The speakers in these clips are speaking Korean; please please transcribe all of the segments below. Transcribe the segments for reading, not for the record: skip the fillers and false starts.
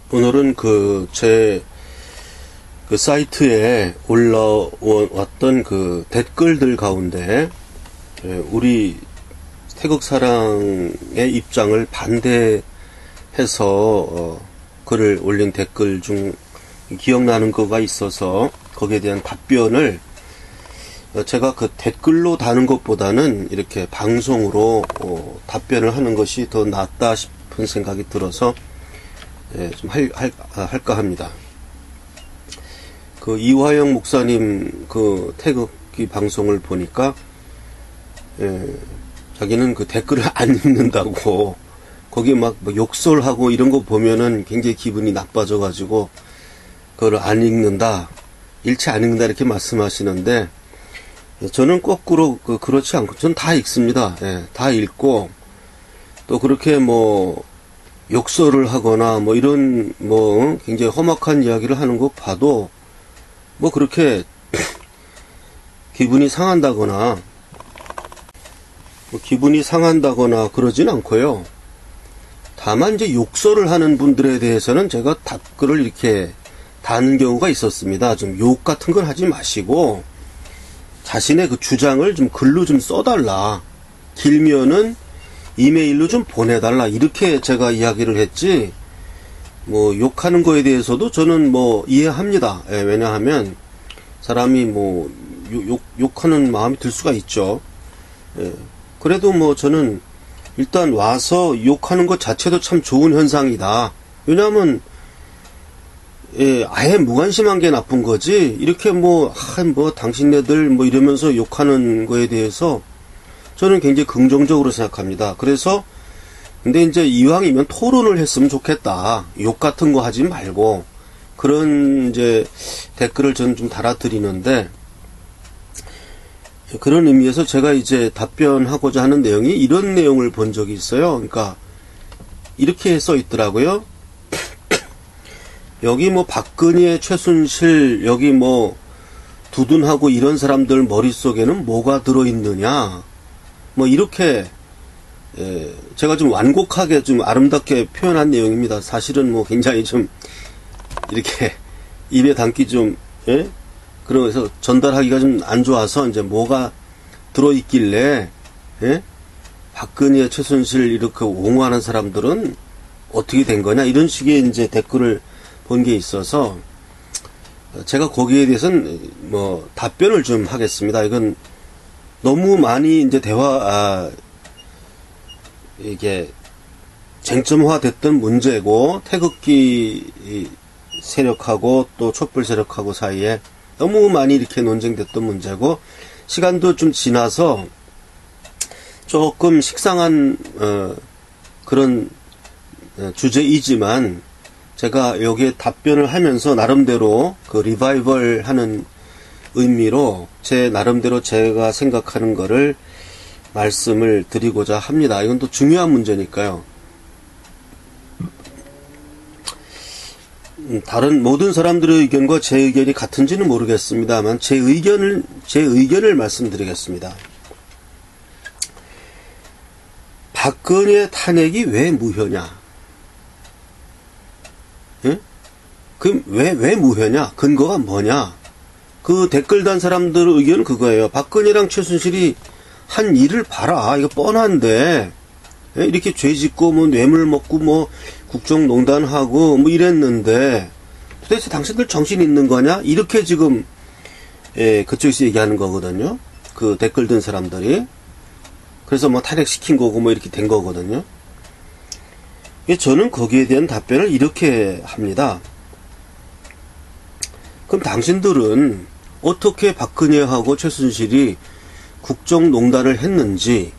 오늘은 제 사이트에 올라왔던 그 댓글들 가운데 우리 태극 사랑의 입장을 반대해서 글을 올린 댓글 중 기억나는 거가 있어서 거기에 대한 답변을 제가 그 댓글로 다는 것보다는 이렇게 방송으로 답변을 하는 것이 더 낫다 싶은 생각이 들어서 좀 할까 합니다. 그 이화영 목사님 그 태극기 방송을 보니까 자기는 그 댓글을 안 읽는다고 거기에 막 욕설하고 이런 거 보면은 굉장히 기분이 나빠져가지고 그걸 안 읽는다, 일체 안 읽는다 이렇게 말씀하시는데 저는 거꾸로 그렇지 않고 전 다 읽습니다. 다 읽고 또 그렇게 욕설을 하거나 이런 굉장히 험악한 이야기를 하는 거 봐도 그렇게 기분이 상한다거나 그러진 않고요. 다만 이제 욕설을 하는 분들에 대해서는 제가 답글을 이렇게 다는 경우가 있었습니다. 좀 욕 같은 걸 하지 마시고 자신의 그 주장을 좀 글로 좀 써달라. 길면은 이메일로 좀 보내달라. 이렇게 제가 이야기를 했지, 욕하는 거에 대해서도 저는 이해합니다. 왜냐하면 사람이 욕하는 마음이 들 수가 있죠. 그래도 저는 일단 와서 욕하는 것 자체도 참 좋은 현상이다. 왜냐하면 아예 무관심한 게 나쁜 거지, 이렇게 당신네들 이러면서 욕하는 거에 대해서 저는 굉장히 긍정적으로 생각합니다. 그래서 근데 이제 이왕이면 토론을 했으면 좋겠다. 욕 같은 거 하지 말고 그런 이제 댓글을 저는 좀 달아드리는데, 그런 의미에서 제가 이제 답변하고자 하는 내용이 이런 내용을 본 적이 있어요. 그러니까 이렇게 써 있더라고요. 여기 박근혜, 최순실, 여기 두둔하고 이런 사람들 머릿속에는 뭐가 들어있느냐, 이렇게 제가 좀 완곡하게 좀 아름답게 표현한 내용입니다. 사실은 굉장히 좀 이렇게 입에 담기 좀 그래서 전달하기가 좀 안 좋아서 이제 뭐가 들어있길래 박근혜, 최순실 이렇게 옹호하는 사람들은 어떻게 된 거냐, 이런 식의 이제 댓글을 본 게 있어서 제가 거기에 대해서는 답변을 좀 하겠습니다. 이건 너무 많이 이제 이게 쟁점화 됐던 문제고, 태극기 세력하고 또 촛불 세력하고 사이에 너무 많이 이렇게 논쟁됐던 문제고, 시간도 좀 지나서 조금 식상한 그런 주제이지만 제가 여기에 답변을 하면서 나름대로 그 리바이벌 하는 의미로 제 나름대로 제가 생각하는 거를 말씀을 드리고자 합니다. 이건 또 중요한 문제니까요. 다른 모든 사람들의 의견과 제 의견이 같은지는 모르겠습니다만 제 의견을 말씀드리겠습니다. 박근혜 탄핵이 왜 무효냐? 그럼 왜 무효냐? 근거가 뭐냐? 그 댓글 단 사람들 의견은 그거예요. 박근혜랑 최순실이 한 일을 봐라. 이거 뻔한데 이렇게 죄 짓고 뇌물 먹고 국정농단하고 이랬는데 도대체 당신들 정신 있는 거냐? 이렇게 지금 그쪽에서 얘기하는 거거든요. 그 댓글 든 사람들이. 그래서 탄핵시킨 거고 이렇게 된 거거든요. 저는 거기에 대한 답변을 이렇게 합니다. 그럼 당신들은 어떻게 박근혜하고 최순실이 국정농단을 했는지,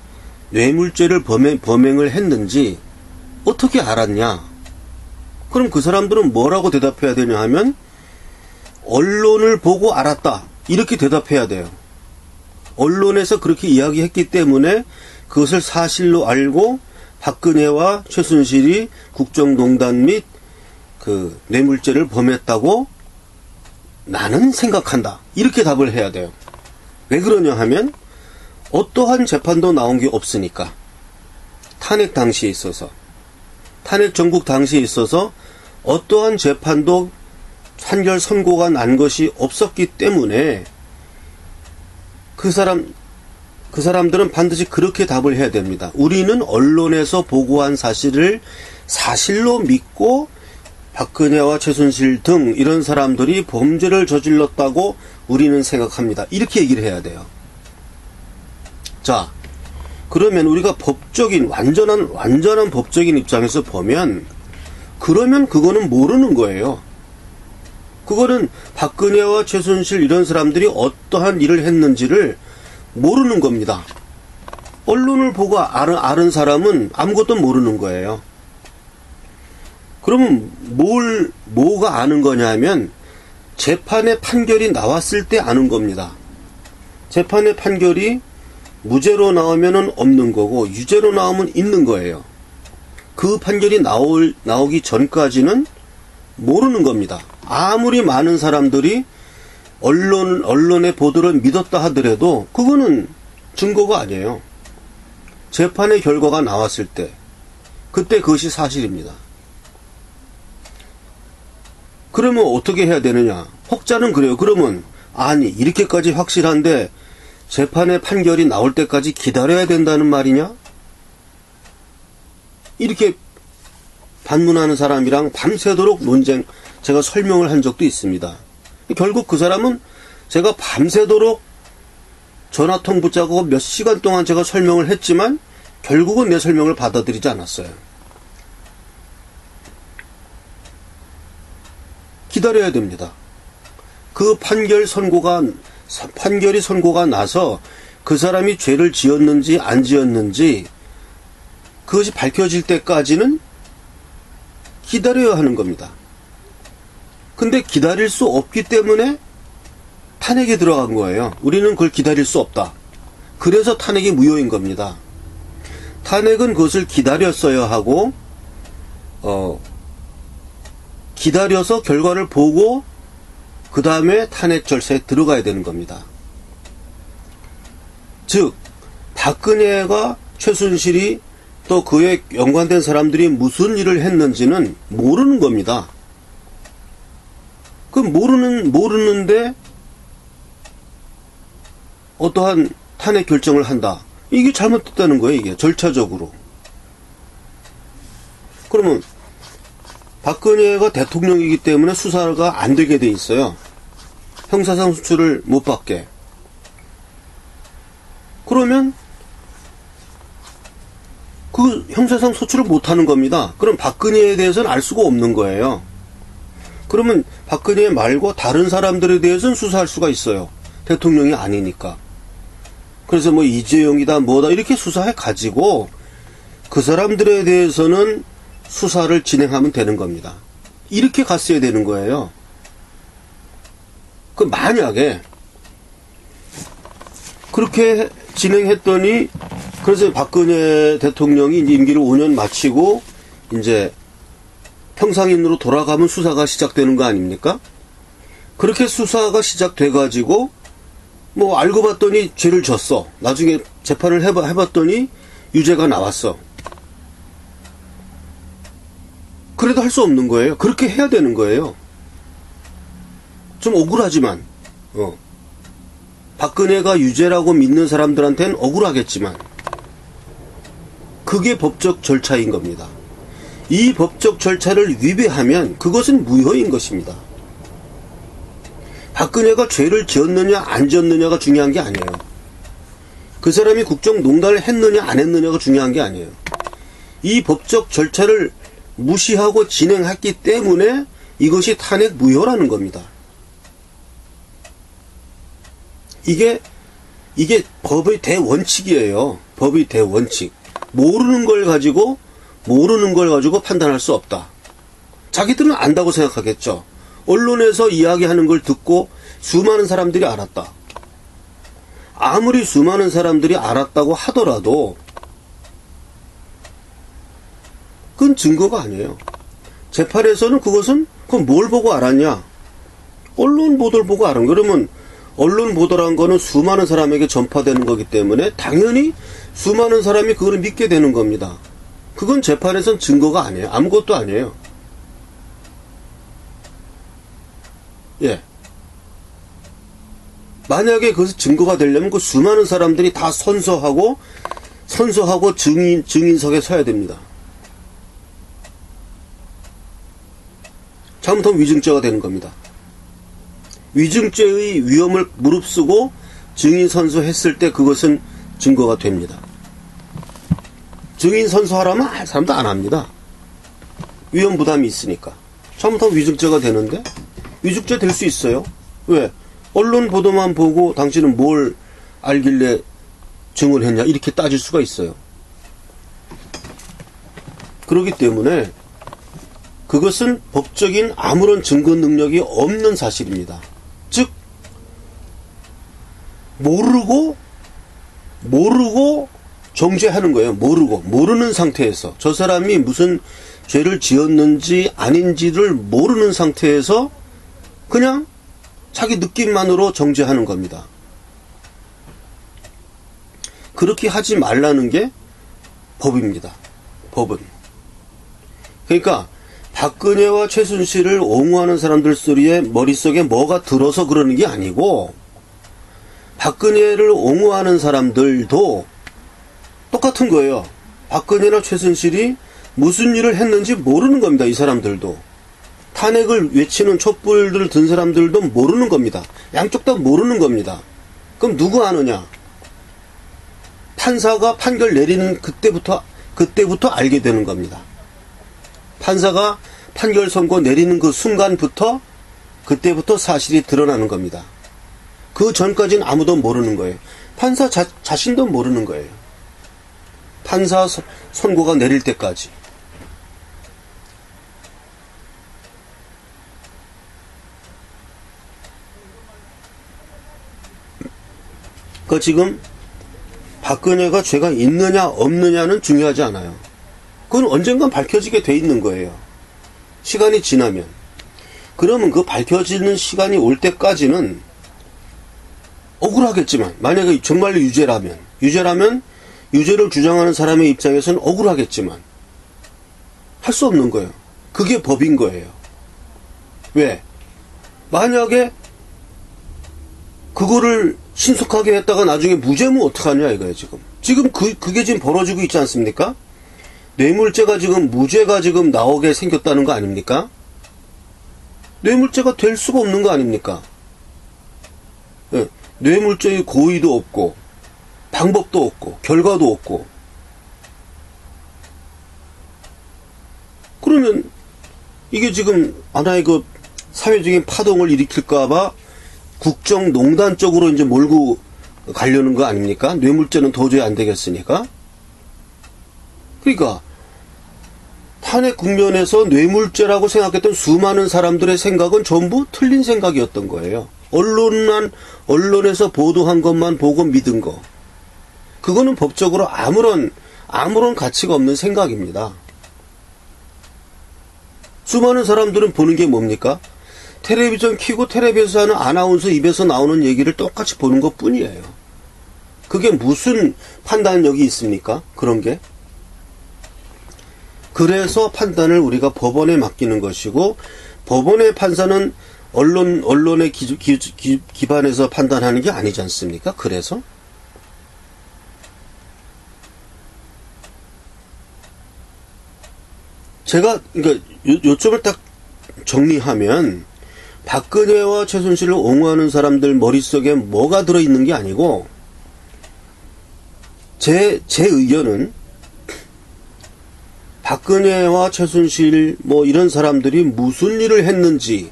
뇌물죄를 범행을 했는지 어떻게 알았냐? 그럼 그 사람들은 뭐라고 대답해야 되냐 하면 언론을 보고 알았다, 이렇게 대답해야 돼요. 언론에서 그렇게 이야기했기 때문에 그것을 사실로 알고 박근혜와 최순실이 국정농단 및 그 뇌물죄를 범했다고 나는 생각한다, 이렇게 답을 해야 돼요. 왜 그러냐 하면 어떠한 재판도 나온 게 없으니까. 탄핵 당시에 있어서, 탄핵 정국 당시에 있어서 어떠한 재판도 판결 선고가 난 것이 없었기 때문에 그 사람들은 반드시 그렇게 답을 해야 됩니다. 우리는 언론에서 보고한 사실을 사실로 믿고 박근혜와 최순실 등 이런 사람들이 범죄를 저질렀다고 우리는 생각합니다. 이렇게 얘기를 해야 돼요. 자, 그러면 우리가 완전한 법적인 입장에서 보면, 그러면 그거는 모르는 거예요. 그거는 박근혜와 최순실 이런 사람들이 어떠한 일을 했는지를 모르는 겁니다. 언론을 보고 아는 사람은 아무것도 모르는 거예요. 그러면 뭐가 아는 거냐면, 재판의 판결이 나왔을 때 아는 겁니다. 재판의 판결이 무죄로 나오면은 없는 거고, 유죄로 나오면 있는 거예요. 그 판결이 나오기 전까지는 모르는 겁니다. 아무리 많은 사람들이 언론의 보도를 믿었다 하더라도 그거는 증거가 아니에요. 재판의 결과가 나왔을 때, 그때 그것이 사실입니다. 그러면 어떻게 해야 되느냐? 혹자는 그래요. 그러면 아니, 이렇게까지 확실한데 재판의 판결이 나올 때까지 기다려야 된다는 말이냐? 이렇게 반문하는 사람이랑 밤새도록 제가 설명을 한 적도 있습니다. 결국 그 사람은 제가 밤새도록 전화통 붙잡고 몇 시간 동안 제가 설명을 했지만 결국은 내 설명을 받아들이지 않았어요. 기다려야 됩니다. 그 판결이 선고가 나서 그 사람이 죄를 지었는지 안 지었는지 그것이 밝혀질 때까지는 기다려야 하는 겁니다. 근데 기다릴 수 없기 때문에 탄핵에 들어간 거예요. 우리는 그걸 기다릴 수 없다. 그래서 탄핵이 무효인 겁니다. 탄핵은 그것을 기다렸어야 하고, 기다려서 결과를 보고 그 다음에 탄핵 절차에 들어가야 되는 겁니다. 즉, 박근혜가 최순실이 또 그에 연관된 사람들이 무슨 일을 했는지는 모르는 겁니다. 그 모르는데 어떠한 탄핵 결정을 한다. 이게 잘못됐다는 거예요, 이게. 절차적으로. 그러면 박근혜가 대통령이기 때문에 수사가 안 되게 돼 있어요. 형사상 수출을 못 받게. 그러면 그 형사상 소출을 못하는 겁니다. 그럼 박근혜에 대해서는 알 수가 없는 거예요. 그러면 박근혜 말고 다른 사람들에 대해서는 수사할 수가 있어요. 대통령이 아니니까. 그래서 뭐 이재용이다 뭐다 이렇게 수사해 가지고 그 사람들에 대해서는 수사를 진행하면 되는 겁니다. 이렇게 갔어야 되는 거예요. 그 만약에 그렇게 진행했더니, 그래서 박근혜 대통령이 임기를 5년 마치고 이제 평상인으로 돌아가면 수사가 시작되는 거 아닙니까? 그렇게 수사가 시작돼가지고 뭐 알고 봤더니 죄를 졌어. 나중에 재판을 해봤더니 유죄가 나왔어. 그래도 할 수 없는 거예요. 그렇게 해야 되는 거예요. 좀 억울하지만, 박근혜가 유죄라고 믿는 사람들한테는 억울하겠지만, 그게 법적 절차인 겁니다. 이 법적 절차를 위배하면 그것은 무효인 것입니다. 박근혜가 죄를 지었느냐 안 지었느냐가 중요한 게 아니에요. 그 사람이 국정농단을 했느냐 안 했느냐가 중요한 게 아니에요. 이 법적 절차를 무시하고 진행했기 때문에 이것이 탄핵 무효라는 겁니다. 이게 법의 대원칙이에요. 법의 대원칙. 모르는 걸 가지고 판단할 수 없다. 자기들은 안다고 생각하겠죠. 언론에서 이야기하는 걸 듣고 수많은 사람들이 알았다. 아무리 수많은 사람들이 알았다고 하더라도 그건 증거가 아니에요. 재판에서는 그건 뭘 보고 알았냐? 언론 보도를 보고 알은 거예요. 그러면 언론 보도란 거는 수많은 사람에게 전파되는 거기 때문에 당연히 수많은 사람이 그걸 믿게 되는 겁니다. 그건 재판에선 증거가 아니에요. 아무것도 아니에요. 예. 만약에 그것이 증거가 되려면 그 수많은 사람들이 다 선서하고 증인석에 서야 됩니다. 잘못하면 위증죄가 되는 겁니다. 위증죄의 위험을 무릅쓰고 증인 선서했을 때 그것은 증거가 됩니다. 증인 선서하라면 사람도 안 합니다. 위험 부담이 있으니까. 잘못하면 위증죄가 되는데 위증죄 될 수 있어요. 왜? 언론 보도만 보고 당신은 뭘 알길래 증언했냐 이렇게 따질 수가 있어요. 그렇기 때문에 그것은 법적인 아무런 증거 능력이 없는 사실입니다. 즉 모르고 정죄하는 거예요. 모르는 상태에서 저 사람이 무슨 죄를 지었는지 아닌지를 모르는 상태에서 그냥 자기 느낌만으로 정죄하는 겁니다. 그렇게 하지 말라는 게 법입니다. 법은. 그러니까 박근혜와 최순실을 옹호하는 사람들 소리에 머릿속에 뭐가 들어서 그러는 게 아니고 박근혜를 옹호하는 사람들도 똑같은 거예요. 박근혜나 최순실이 무슨 일을 했는지 모르는 겁니다. 이 사람들도. 탄핵을 외치는 촛불들 든 사람들도 모르는 겁니다. 양쪽 다 모르는 겁니다. 그럼 누구 아느냐? 판사가 판결 내리는 그때부터 알게 되는 겁니다. 판사가 판결 선고 내리는 그 순간부터 그때부터 사실이 드러나는 겁니다. 그 전까지는 아무도 모르는 거예요. 판사 자신도 모르는 거예요. 판사 선고가 내릴 때까지. 그 지금 박근혜가 죄가 있느냐 없느냐는 중요하지 않아요. 그건 언젠간 밝혀지게 돼 있는 거예요. 시간이 지나면. 그러면 그 밝혀지는 시간이 올 때까지는 억울하겠지만 만약에 정말로 유죄라면 유죄를 주장하는 사람의 입장에서는 억울하겠지만 할 수 없는 거예요. 그게 법인 거예요. 왜? 만약에 그거를 신속하게 했다가 나중에 무죄면 어떡하냐 이거예요. 지금 그게 지금 벌어지고 있지 않습니까? 뇌물죄가 지금 무죄가 지금 나오게 생겼다는 거 아닙니까? 뇌물죄가 될 수가 없는 거 아닙니까? 예, 뇌물죄의 고의도 없고 방법도 없고 결과도 없고 그러면 이게 지금 하나의 그 사회적인 파동을 일으킬까봐 국정농단 쪽으로 이제 몰고 가려는 거 아닙니까? 뇌물죄는 도저히 안 되겠으니까. 그러니까 탄핵 국면에서 뇌물죄라고 생각했던 수많은 사람들의 생각은 전부 틀린 생각이었던 거예요. 언론에서 보도한 것만 보고 믿은 거. 그거는 법적으로 아무런 가치가 없는 생각입니다. 수많은 사람들은 보는 게 뭡니까? 텔레비전 켜고 텔레비에서 하는 아나운서 입에서 나오는 얘기를 똑같이 보는 것 뿐이에요. 그게 무슨 판단력이 있습니까? 그런 게. 그래서 판단을 우리가 법원에 맡기는 것이고 법원의 판사는 언론에 기반해서 판단하는 게 아니지 않습니까? 그래서 제가 그러니까 요점을 딱 정리하면 박근혜와 최순실을 옹호하는 사람들 머릿속에 뭐가 들어있는 게 아니고 제 의견은 박근혜와 최순실 뭐 이런 사람들이 무슨 일을 했는지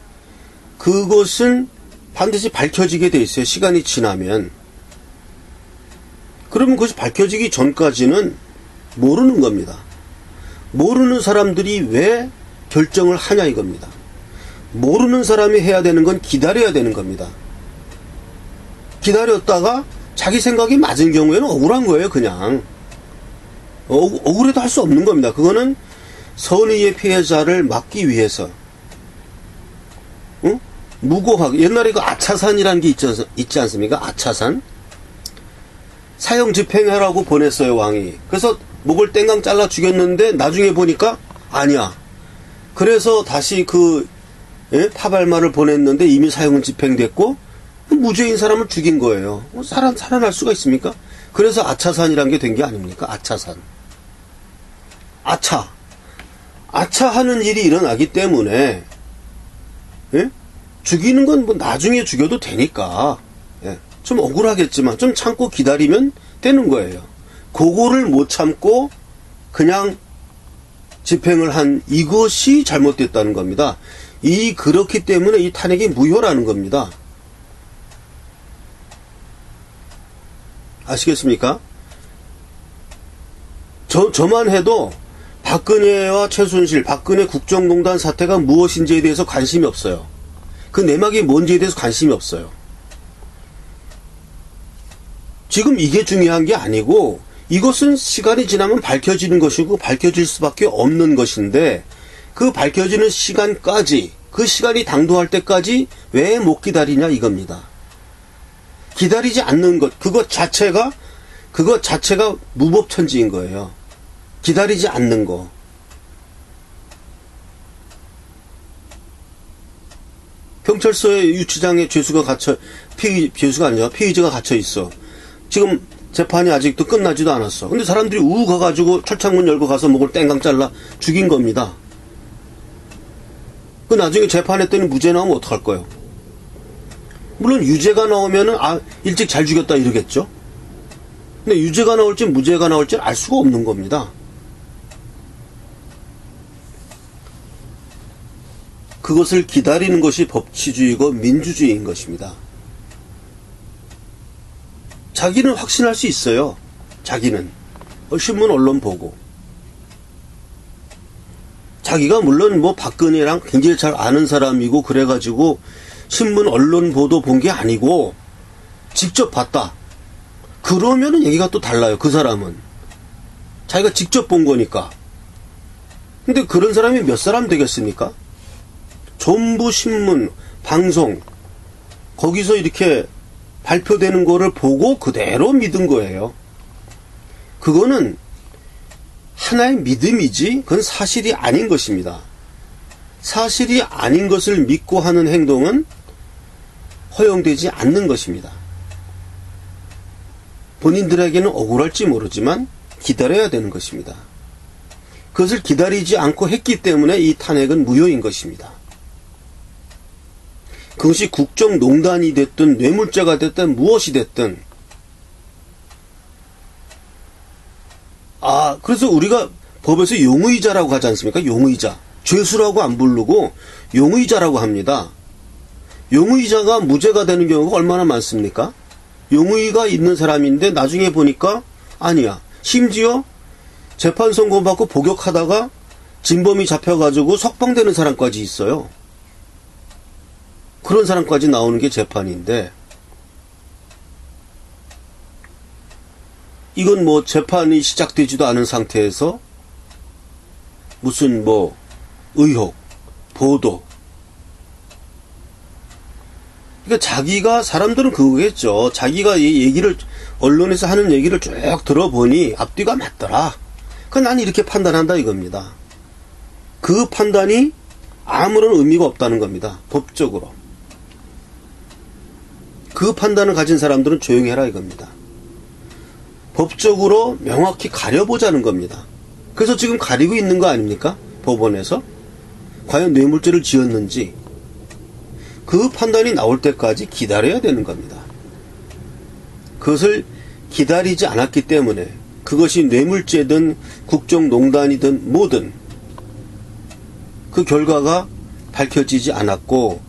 그것은 반드시 밝혀지게 돼 있어요. 시간이 지나면. 그러면 그것이 밝혀지기 전까지는 모르는 겁니다. 모르는 사람들이 왜 결정을 하냐 이겁니다. 모르는 사람이 해야 되는 건 기다려야 되는 겁니다. 기다렸다가 자기 생각이 맞은 경우에는 억울한 거예요. 그냥. 억울해도 할 수 없는 겁니다. 그거는 선의의 피해자를 막기 위해서. 응? 무고하게. 옛날에 그 아차산이라는 게 있지 않습니까? 아차산. 사형 집행해라고 보냈어요, 왕이. 그래서 목을 땡강 잘라 죽였는데 나중에 보니까 아니야. 그래서 다시 그 예? 파발마를 보냈는데 이미 사형은 집행됐고 무죄인 사람을 죽인 거예요. 살아날 수가 있습니까? 그래서 아차산이란 게 된 게 아닙니까? 아차산. 아차하는 일이 일어나기 때문에 예? 죽이는 건 뭐 나중에 죽여도 되니까 예? 좀 억울하겠지만 좀 참고 기다리면 되는 거예요. 그거를 못 참고 그냥 집행을 한 이것이 잘못됐다는 겁니다. 그렇기 때문에 이 탄핵이 무효라는 겁니다. 아시겠습니까? 저만 해도 박근혜와 최순실, 박근혜 국정농단 사태가 무엇인지에 대해서 관심이 없어요. 그 내막이 뭔지에 대해서 관심이 없어요. 지금 이게 중요한 게 아니고 이것은 시간이 지나면 밝혀지는 것이고 밝혀질 수밖에 없는 것인데 그 밝혀지는 시간까지 그 시간이 당도할 때까지 왜 못 기다리냐 이겁니다. 기다리지 않는 것 그것 자체가 무법천지인 거예요. 기다리지 않는 거. 경찰서에 유치장에 피의자가 갇혀 있어. 지금 재판이 아직도 끝나지도 않았어. 근데 사람들이 가가지고 철창문 열고 가서 목을 땡강 잘라 죽인 겁니다. 그 나중에 재판했더니 무죄 나오면 어떡할 거예요? 물론 유죄가 나오면은 일찍 잘 죽였다 이러겠죠. 근데 유죄가 나올지 무죄가 나올지 알 수가 없는 겁니다. 그것을 기다리는 것이 법치주의고 민주주의인 것입니다. 자기는 확신할 수 있어요. 자기는. 신문 언론 보고. 자기가 물론 박근혜랑 굉장히 잘 아는 사람이고 그래가지고 신문 언론 보도 본 게 아니고 직접 봤다. 그러면은 얘기가 또 달라요. 그 사람은. 자기가 직접 본 거니까. 근데 그런 사람이 몇 사람 되겠습니까? 전부 신문, 방송 거기서 이렇게 발표되는 거를 보고 그대로 믿은 거예요. 그거는 하나의 믿음이지 그건 사실이 아닌 것입니다. 사실이 아닌 것을 믿고 하는 행동은 허용되지 않는 것입니다. 본인들에게는 억울할지 모르지만 기다려야 되는 것입니다. 그것을 기다리지 않고 했기 때문에 이 탄핵은 무효인 것입니다. 그것이 국정농단이 됐든 뇌물죄가 됐든 무엇이 됐든 그래서 우리가 법에서 용의자라고 하지 않습니까? 용의자. 죄수라고 안 부르고 용의자라고 합니다. 용의자가 무죄가 되는 경우가 얼마나 많습니까? 용의가 있는 사람인데 나중에 보니까 아니야. 심지어 재판 선고받고 복역하다가 진범이 잡혀가지고 석방되는 사람까지 있어요. 그런 사람까지 나오는 게 재판인데 이건 재판이 시작되지도 않은 상태에서 무슨 의혹, 보도 그러니까 사람들은 그거겠죠. 자기가 이 얘기를 언론에서 하는 얘기를 쭉 들어보니 앞뒤가 맞더라. 그러니까 난 이렇게 판단한다 이겁니다. 그 판단이 아무런 의미가 없다는 겁니다. 법적으로. 그 판단을 가진 사람들은 조용히 해라 이겁니다. 법적으로 명확히 가려보자는 겁니다. 그래서 지금 가리고 있는 거 아닙니까? 법원에서. 과연 뇌물죄를 지었는지 그 판단이 나올 때까지 기다려야 되는 겁니다. 그것을 기다리지 않았기 때문에 그것이 뇌물죄든 국정농단이든 뭐든 그 결과가 밝혀지지 않았고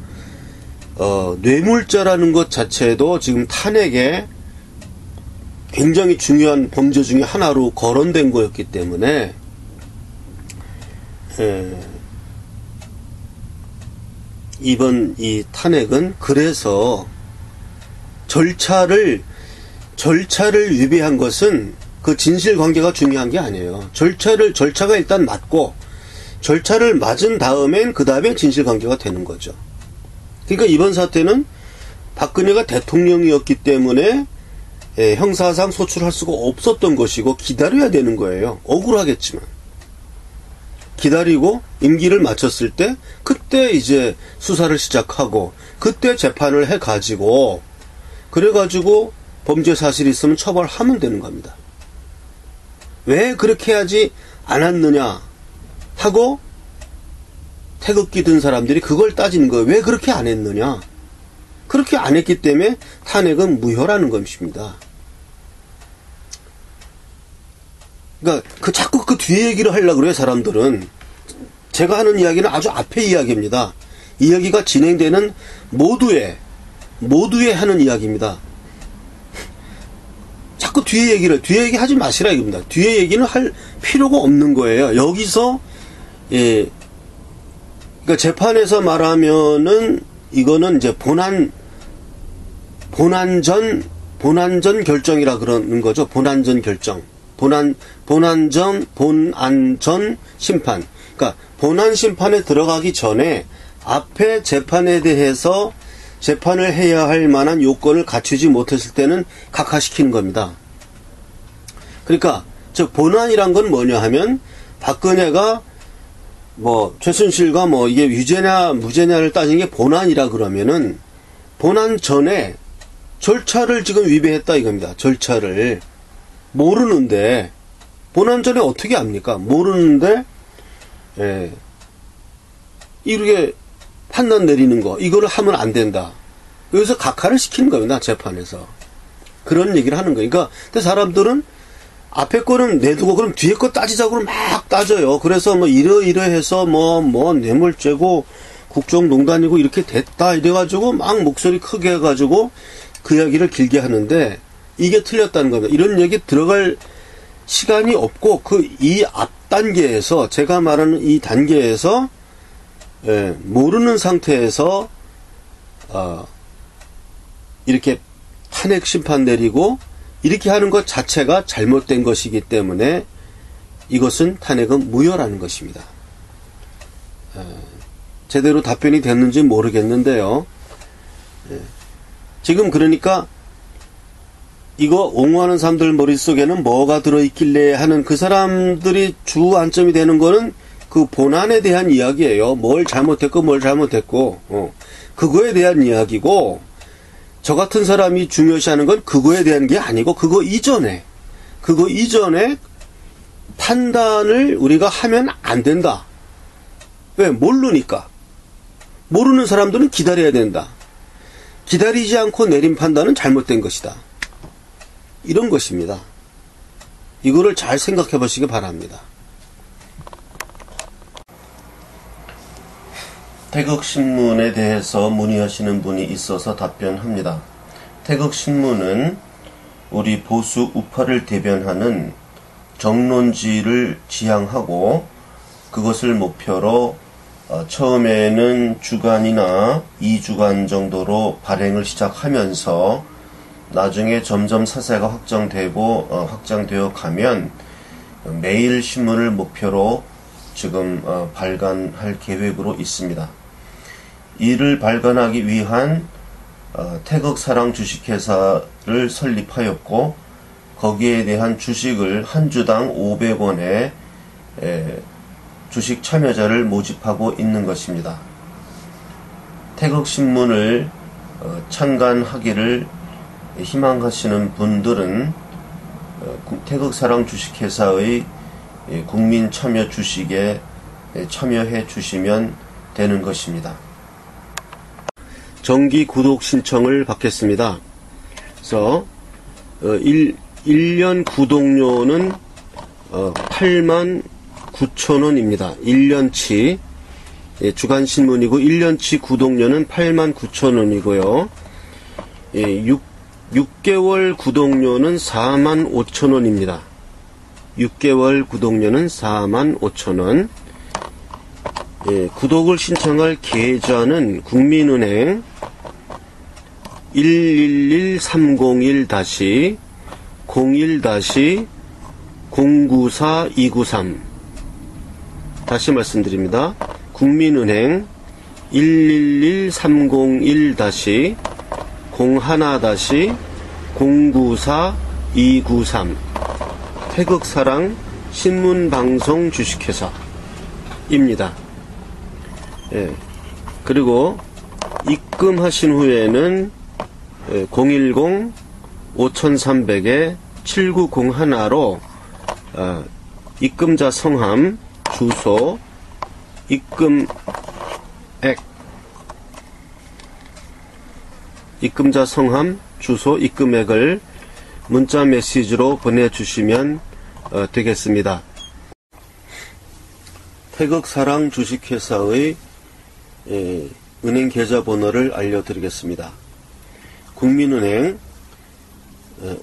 뇌물죄라는 것 자체도 지금 탄핵에 굉장히 중요한 범죄 중에 하나로 거론된 거였기 때문에 이번 이 탄핵은 그래서 절차를 위배한 것은 그 진실관계가 중요한 게 아니에요. 절차가 일단 맞고 절차를 맞은 다음엔 그 다음에 진실관계가 되는 거죠. 그러니까 이번 사태는 박근혜가 대통령이었기 때문에 형사상 소출할 수가 없었던 것이고 기다려야 되는 거예요. 억울하겠지만. 기다리고 임기를 마쳤을 때 그때 이제 수사를 시작하고 그때 재판을 해가지고 그래가지고 범죄 사실이 있으면 처벌하면 되는 겁니다. 왜 그렇게 하지 않았느냐 하고 태극기 든 사람들이 그걸 따지는 거예요. 왜 그렇게 안 했느냐. 그렇게 안 했기 때문에 탄핵은 무효라는 것입니다. 그러니까 자꾸 그 뒤에 얘기를 하려고 그래요, 사람들은. 제가 하는 이야기는 아주 앞에 이야기입니다. 이야기가 진행되는 모두에 하는 이야기입니다. 자꾸 뒤에 얘기 하지 마시라 이겁니다. 뒤에 얘기는 할 필요가 없는 거예요. 여기서, 그러니까 재판에서 말하면은 이거는 이제 본안전 결정이라 그러는 거죠. 본안전 결정. 본안전 심판. 그러니까 본안 심판에 들어가기 전에 앞에 재판에 대해서 재판을 해야 할 만한 요건을 갖추지 못했을 때는 각하시키는 겁니다. 그러니까 즉 본안이란 건 뭐냐 하면 박근혜가 최순실과 이게 유죄냐 무죄냐를 따지는 게 본안이라 그러면은 본안 전에 절차를 지금 위배했다 이겁니다. 절차를 모르는데 본안 전에 어떻게 합니까? 모르는데 이렇게 판단 내리는 거 이거를 하면 안 된다. 여기서 각하를 시키는 겁니다. 재판에서 그런 얘기를 하는 거예요. 그러니까 근데 사람들은 앞에 거는 내두고 그럼 뒤에 거 따지자고 막 따져요. 그래서 이러해서 뇌물죄고 국정농단이고 이렇게 됐다 이래가지고 막 목소리 크게 해가지고 그 이야기를 길게 하는데 이게 틀렸다는 겁니다. 이런 얘기 들어갈 시간이 없고 이 앞 단계에서 제가 말하는 이 단계에서 모르는 상태에서 이렇게 탄핵 심판 내리고 이렇게 하는 것 자체가 잘못된 것이기 때문에 이것은 탄핵은 무효라는 것입니다. 제대로 답변이 됐는지 모르겠는데요. 지금 그러니까 이거 옹호하는 사람들 머릿속에는 뭐가 들어있길래 하는 그 사람들이 주 안점이 되는 거는 그 본안에 대한 이야기예요. 뭘 잘못했고 그거에 대한 이야기고 저 같은 사람이 중요시하는 건 그거에 대한 게 아니고 그거 이전에 판단을 우리가 하면 안 된다. 왜? 모르니까. 모르는 사람들은 기다려야 된다. 기다리지 않고 내린 판단은 잘못된 것이다. 이런 것입니다. 이거를 잘 생각해 보시기 바랍니다. 태극신문에 대해서 문의하시는 분이 있어서 답변합니다. 태극신문은 우리 보수 우파를 대변하는 정론지를 지향하고 그것을 목표로 처음에는 주간이나 2주간 정도로 발행을 시작하면서 나중에 점점 사세가 확장되어 가면 매일 신문을 목표로 지금 발간할 계획으로 있습니다. 이를 발간하기 위한 태극사랑 주식회사를 설립하였고 거기에 대한 주식을 한 주당 500원에 주식 참여자를 모집하고 있는 것입니다. 태극신문을 창간하기를 희망하시는 분들은 태극사랑 주식회사의 국민 참여 주식에 참여해 주시면 되는 것입니다. 정기 구독 신청을 받겠습니다. 그래서 1년 구독료는 89,000원입니다. 1년치 주간신문이고 1년치 구독료는 89,000원이고요. 6개월 구독료는 45,000원입니다. 6개월 구독료는 45,000원. 구독을 신청할 계좌는 국민은행 111-30-01-094-293 다시 말씀드립니다. 국민은행 111-30-01-094-293 태극사랑 신문방송 주식회사 입니다. 예. 그리고 입금하신 후에는 010-5300-7901로 입금자 성함, 주소, 입금액, 입금자 성함, 주소, 입금액을 문자 메시지로 보내주시면 되겠습니다. 태극사랑 주식회사의 은행 계좌번호를 알려드리겠습니다. 국민은행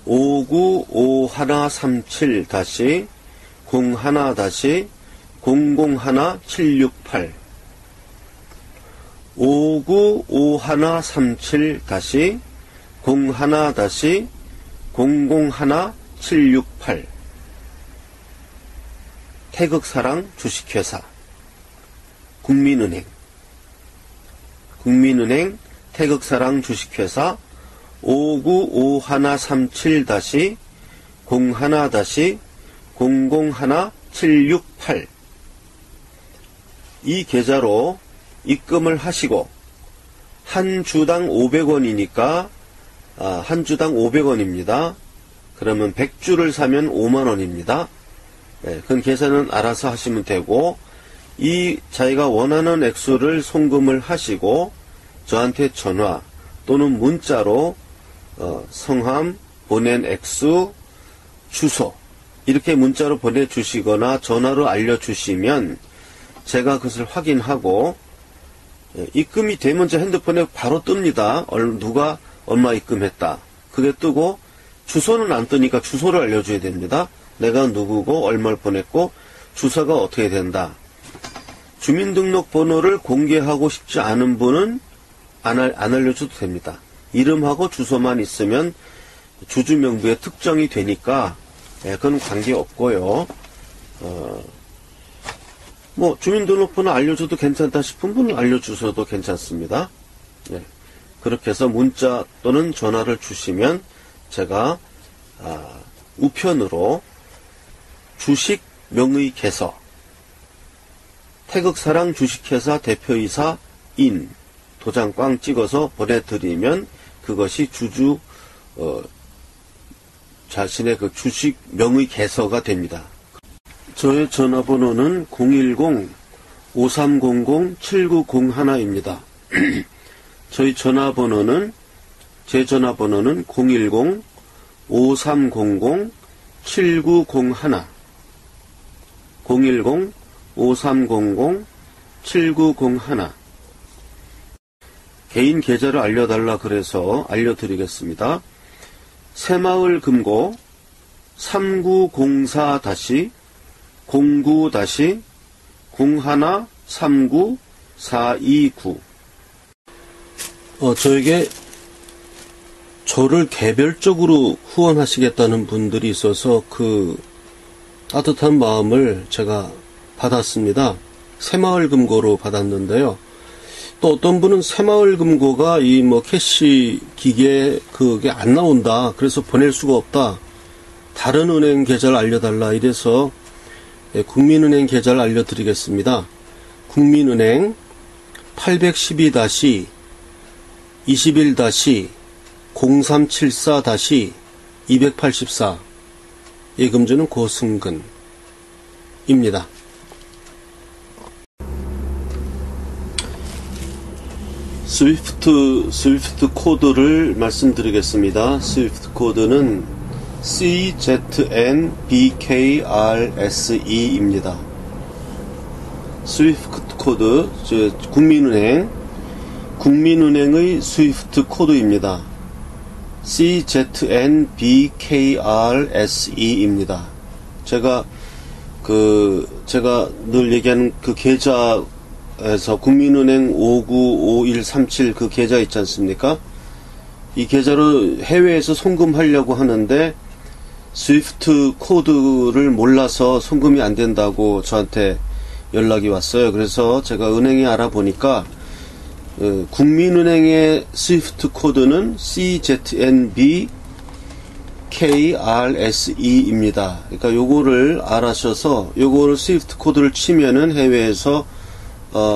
595137-01-001768 5951-01-001768 태극사랑 주식회사 국민은행 태극사랑 주식회사 5951-01-001768 이 계좌로 입금을 하시고 한 주당 500원이니까 한 주당 500원입니다. 그러면 100주를 사면 5만원입니다. 네, 그건 계산은 알아서 하시면 되고 이 자기가 원하는 액수를 송금을 하시고 저한테 전화 또는 문자로 성함, 보낸 액수, 주소 이렇게 문자로 보내주시거나 전화로 알려주시면 제가 그것을 확인하고 입금이 되면 제 핸드폰에 바로 뜹니다. 누가 얼마 입금했다. 그게 뜨고 주소는 안 뜨니까 주소를 알려줘야 됩니다. 내가 누구고 얼마를 보냈고 주소가 어떻게 된다. 주민등록번호를 공개하고 싶지 않은 분은 안 알려줘도 됩니다. 이름하고 주소만 있으면 주주명부에 특정이 되니까 그건 관계없고요. 뭐 주민등록번호 알려줘도 괜찮다 싶은 분은 알려주셔도 괜찮습니다. 네. 그렇게 해서 문자 또는 전화를 주시면 제가 우편으로 주식 명의개서 태극사랑 주식회사 대표이사 인 도장 꽝 찍어서 보내드리면 그것이 주주 자신의 그 주식 명의개서가 됩니다. 저의 전화번호는 010-5300-7901입니다. 저희 전화번호는 제 전화번호는 010-5300-7901 010-5300-7901 개인 계좌를 알려달라 그래서 알려드리겠습니다. 새마을금고 3904-09-0139-429 저에게 저를 개별적으로 후원하시겠다는 분들이 있어서 그 따뜻한 마음을 제가 받았습니다. 새마을금고로 받았는데요. 또 어떤 분은 새마을금고가 이 캐시 기계에 그게 안 나온다. 그래서 보낼 수가 없다. 다른 은행 계좌를 알려달라. 이래서 국민은행 계좌를 알려드리겠습니다. 국민은행 812-21-0374-284 예금주는 고승근입니다. 스위프트 코드를 말씀드리겠습니다. 스위프트 코드는 CZNBKRSE입니다. 스위프트 코드, 국민은행의 스위프트 코드입니다. CZNBKRSE입니다. 제가 늘 얘기하는 그 계좌에서 국민은행 595137 그 계좌 있지 않습니까? 이 계좌로 해외에서 송금하려고 하는데 스위프트 코드를 몰라서 송금이 안 된다고 저한테 연락이 왔어요. 그래서 제가 은행에 알아보니까 국민은행의 스위프트 코드는 CZNB KRSE입니다. 그러니까 요거를 알아셔서 요거를 스위프트 코드를 치면은 해외에서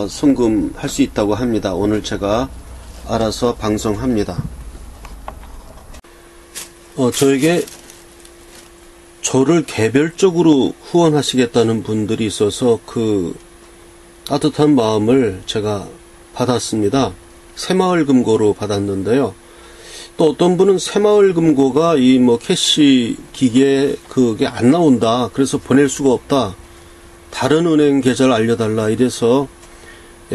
송금할 수 있다고 합니다. 오늘 제가 알아서 방송합니다. 저를 개별적으로 후원하시겠다는 분들이 있어서 그 따뜻한 마음을 제가 받았습니다. 새마을금고로 받았는데요. 또 어떤 분은 새마을금고가 이 캐시 기계에 그게 안 나온다. 그래서 보낼 수가 없다. 다른 은행 계좌를 알려달라. 이래서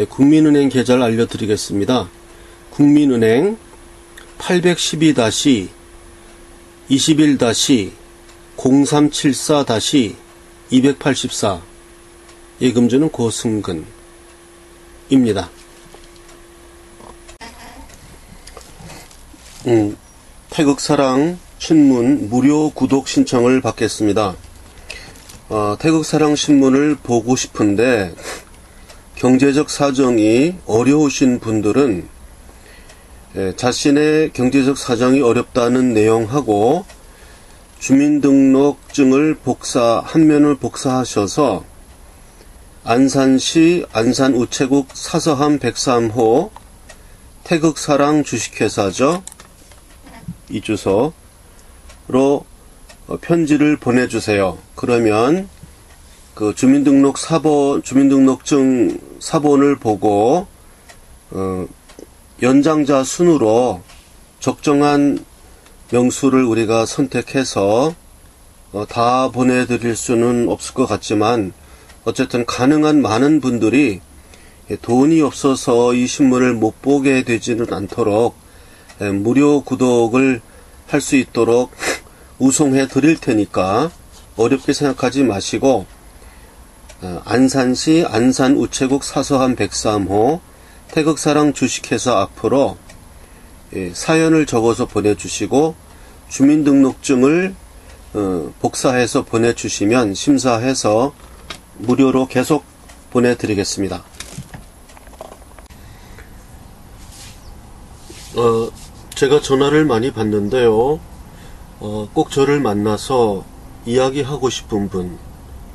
국민은행 계좌를 알려드리겠습니다. 국민은행 812-21-0374-284 예금주는 고승근입니다. 태극사랑 신문 무료 구독 신청을 받겠습니다. 태극사랑 신문을 보고 싶은데 경제적 사정이 어려우신 분들은 자신의 경제적 사정이 어렵다는 내용하고 주민등록증을 한 면을 복사하셔서 안산시 안산우체국 사서함 103호 태극사랑 주식회사죠. 이 주소로 편지를 보내주세요. 그러면 그 주민등록증 사본을 보고 연장자 순으로 적정한 명수를 우리가 선택해서 다 보내드릴 수는 없을 것 같지만 어쨌든 가능한 많은 분들이 돈이 없어서 이 신문을 못 보게 되지는 않도록 무료 구독을 할 수 있도록 우송해 드릴 테니까 어렵게 생각하지 마시고 안산시 안산우체국 사서함 103호 태극사랑 주식회사 앞으로 사연을 적어서 보내주시고 주민등록증을 복사해서 보내주시면 심사해서 무료로 계속 보내드리겠습니다. 제가 전화를 많이 받는데요. 꼭 저를 만나서 이야기하고 싶은 분,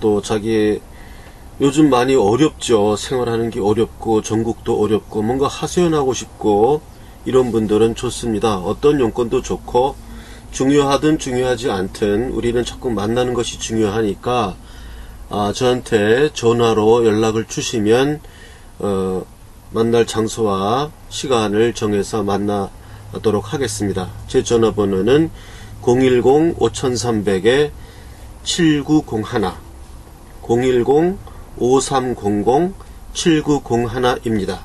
또 자기 요즘 많이 어렵죠. 생활하는 게 어렵고 전국도 어렵고 뭔가 하소연하고 싶고 이런 분들은 좋습니다. 어떤 용건도 좋고 중요하든 중요하지 않든 우리는 자꾸 만나는 것이 중요하니까 저한테 전화로 연락을 주시면 만날 장소와 시간을 정해서 만나도록 하겠습니다. 제 전화번호는 010-5300-7901 010-5300-7901입니다.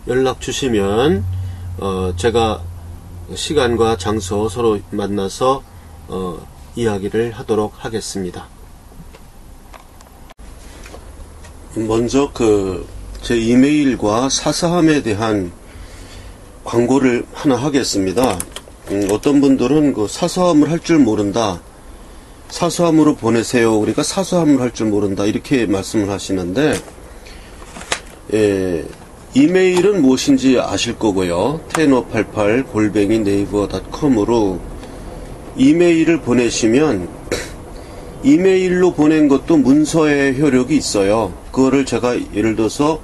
연락 주시면 제가 시간과 장소 서로 만나서 이야기를 하도록 하겠습니다. 먼저 제 이메일과 사서함에 대한 광고를 하나 하겠습니다. 어떤 분들은 사서함을 할 줄 모른다. 사서함으로 보내세요. 우리가 사서함을 할 줄 모른다. 이렇게 말씀을 하시는데, 이메일은 무엇인지 아실 거고요. tenor88@naver.com으로 이메일을 보내시면, 이메일로 보낸 것도 문서의 효력이 있어요. 그거를 제가 예를 들어서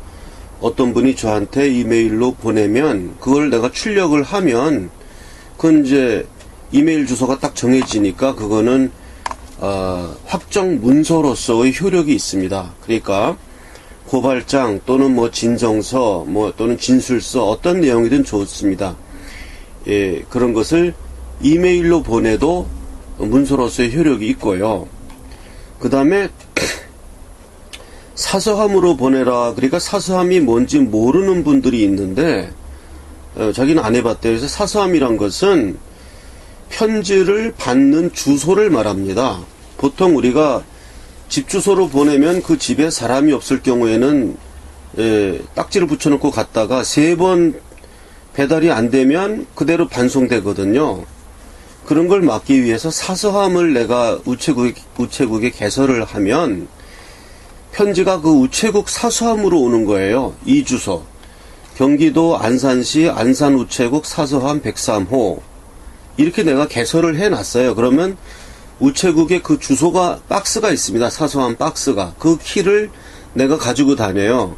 어떤 분이 저한테 이메일로 보내면, 그걸 내가 출력을 하면, 그건 이제 이메일 주소가 딱 정해지니까 그거는 확정 문서로서의 효력이 있습니다. 그러니까 고발장 또는 진정서 또는 진술서 어떤 내용이든 좋습니다. 그런 것을 이메일로 보내도 문서로서의 효력이 있고요. 그 다음에 사서함으로 보내라. 그러니까 사서함이 뭔지 모르는 분들이 있는데 자기는 안 해봤대요. 그래서 사서함이란 것은 편지를 받는 주소를 말합니다. 보통 우리가 집 주소로 보내면 그 집에 사람이 없을 경우에는 딱지를 붙여놓고 갔다가 3번 배달이 안 되면 그대로 반송되거든요. 그런 걸 막기 위해서 사서함을 내가 우체국에 개설을 하면 편지가 그 우체국 사서함으로 오는 거예요. 이 주소. 경기도 안산시 안산우체국 사서함 103호 이렇게 내가 개설을 해놨어요. 그러면 우체국에 그 주소가 박스가 있습니다. 사소한 박스가. 그 키를 내가 가지고 다녀요.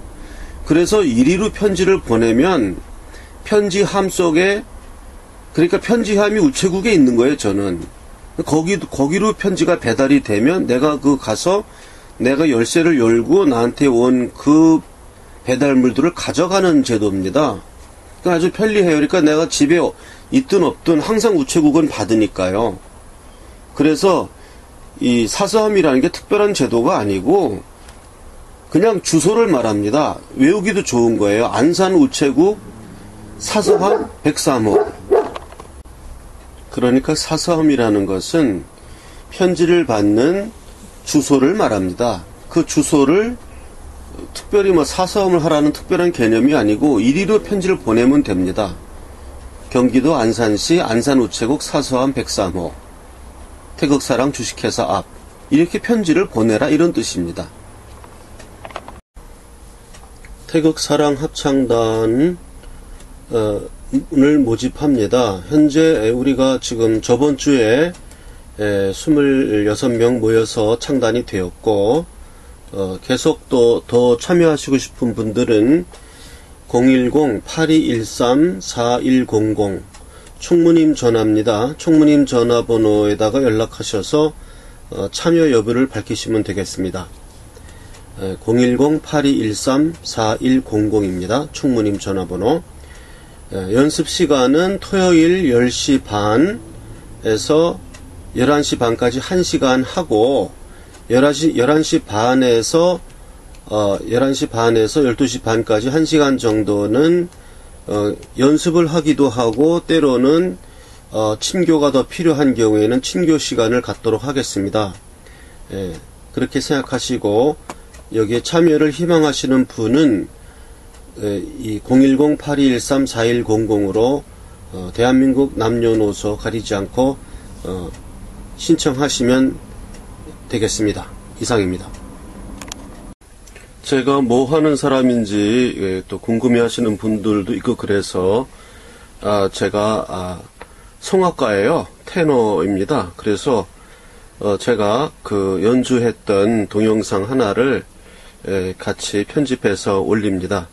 그래서 이리로 편지를 보내면 편지함 속에, 그러니까 편지함이 우체국에 있는 거예요, 저는. 거기로 편지가 배달이 되면 내가 가서 내가 열쇠를 열고 나한테 온 그 배달물들을 가져가는 제도입니다. 그러니까 아주 편리해요. 그러니까 내가 집에 있든 없든 항상 우체국은 받으니까요. 그래서 이 사서함이라는 게 특별한 제도가 아니고 그냥 주소를 말합니다. 외우기도 좋은 거예요. 안산 우체국 사서함 103호. 그러니까 사서함이라는 것은 편지를 받는 주소를 말합니다. 그 주소를 특별히 사서함을 하라는 특별한 개념이 아니고 이리로 편지를 보내면 됩니다. 경기도 안산시 안산우체국 사서함 103호 태극사랑 주식회사 앞, 이렇게 편지를 보내라, 이런 뜻입니다. 태극사랑 합창단을 모집합니다. 현재 우리가 지금 저번 주에 26명 모여서 창단이 되었고, 계속 또 더 참여하시고 싶은 분들은 010-8213-4100 총무님 전화입니다. 총무님 전화번호에다가 연락하셔서 참여 여부를 밝히시면 되겠습니다. 010-8213-4100입니다. 총무님 전화번호. 연습 시간은 토요일 10시 반에서 11시 반까지 1시간 하고, 11시 반에서 12시 반까지 1시간 정도는 연습을 하기도 하고, 때로는 친교가 더 필요한 경우에는 친교 시간을 갖도록 하겠습니다. 그렇게 생각하시고 여기에 참여를 희망하시는 분은 이 010-8213-4100으로 대한민국 남녀노소 가리지 않고 신청하시면 되겠습니다. 이상입니다. 제가 뭐 하는 사람인지 또 궁금해하시는 분들도 있고, 그래서 제가 성악가예요. 테너입니다. 그래서 제가 연주했던 동영상 하나를 같이 편집해서 올립니다.